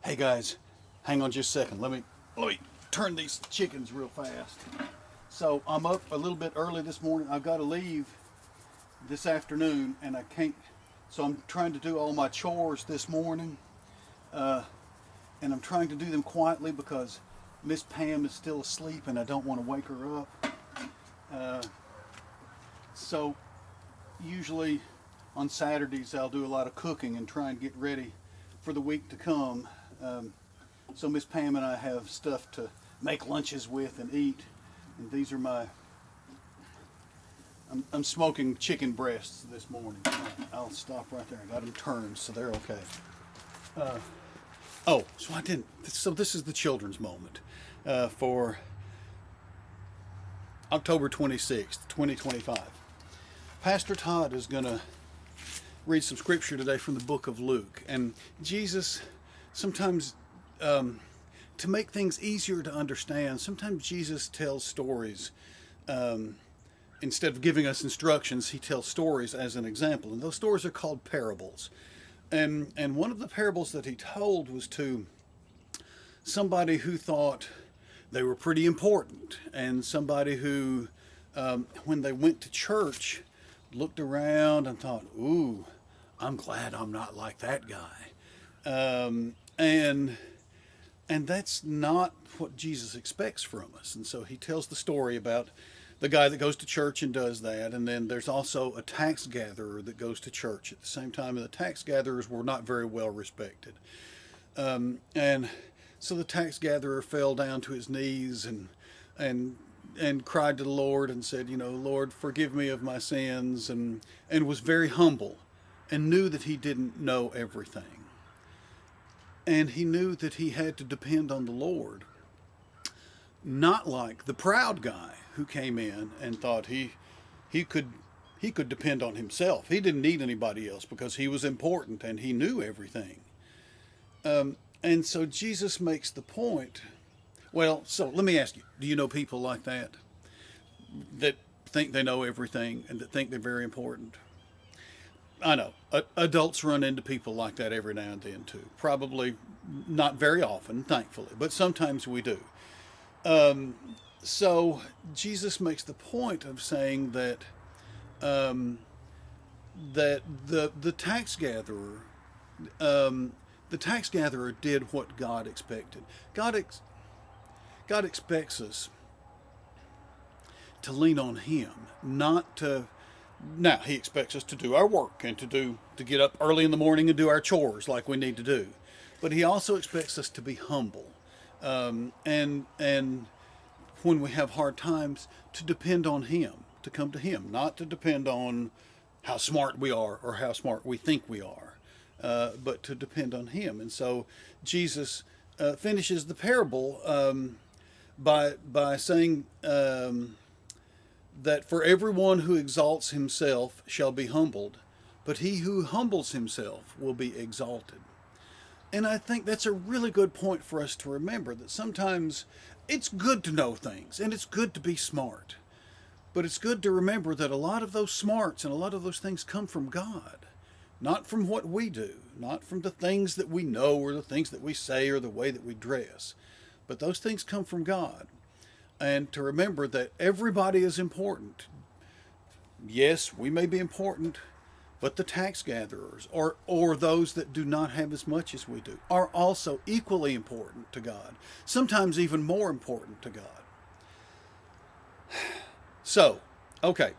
Hey guys, hang on just a second. Let me turn these chickens real fast. So I'm up a little bit early this morning. I've got to leave this afternoon, and I can't. So I'm trying to do all my chores this morning, uh, and I'm trying to do them quietly because Miss Pam is still asleep, and I don't want to wake her up. Uh, so usually on Saturdays I'll do a lot of cooking and try and get ready for the week to come. Um, so Miss Pam and I have stuff to make lunches with and eat. And these are I'm smoking chicken breasts this morning. I'll stop right there. I got them turned so they're okay. Uh, so this is the children's moment for October 26th, 2025. Pastor Todd is going to read some scripture today from the book of Luke. And Jesus, sometimes to make things easier to understand, sometimes Jesus tells stories. Instead of giving us instructions, he tells stories as an example. And those stories are called parables. And one of the parables that he told was to somebody who thought they were pretty important, and somebody who, when they went to church, looked around and thought, ooh, I'm glad I'm not like that guy. And that's not what Jesus expects from us. And so he tells the story about the guy that goes to church and does that. And then there's also a tax gatherer that goes to church at the same time. And the tax gatherers were not very well respected. And so the tax gatherer fell down to his knees and cried to the Lord and said, Lord, forgive me of my sins, and was very humble and knew that he didn't know everything. And he knew that he had to depend on the Lord, not like the proud guy who came in and thought he could depend on himself. He didn't need anybody else because he was important and he knew everything. And so Jesus makes the point. Well, so let me ask you, do you know people like that? That think they know everything and that think they're very important? I know. Adults run into people like that every now and then too. Probably not very often, thankfully, but sometimes we do. So Jesus makes the point of saying that um, that um, the tax gatherer did what God expected. God expects us to lean on Him, not to. Now He expects us to do our work and to get up early in the morning and do our chores like we need to do, but He also expects us to be humble, and when we have hard times, to depend on Him, to come to Him, not to depend on how smart we are or how smart we think we are, but to depend on Him. And so Jesus finishes the parable by saying that for everyone who exalts himself shall be humbled, but he who humbles himself will be exalted. And I think that's a really good point for us to remember, that sometimes it's good to know things and it's good to be smart. But it's good to remember that a lot of those smarts and a lot of those things come from God, not from what we do, not from the things that we know or the things that we say or the way that we dress. But those things come from God. And to remember that everybody is important. Yes, we may be important, but the tax gatherers or those that do not have as much as we do are also equally important to God, sometimes even more important to God. So, okay,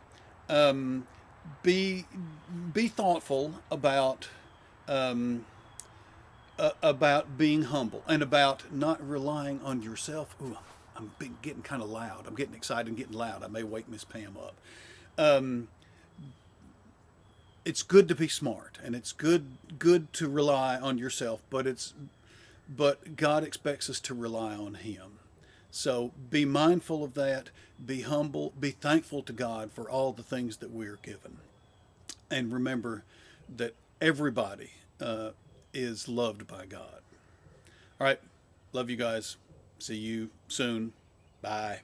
um, be be thoughtful um, about being humble and about not relying on yourself. Ooh, getting kind of loud. I'm getting excited and getting loud. I may wake Miss Pam up. Um, it's good to be smart and it's good to rely on yourself, but God expects us to rely on Him. So be mindful of that. Be humble. Be thankful to God for all the things that we are given, and remember that everybody is loved by God. All right, love you guys. See you soon. Bye.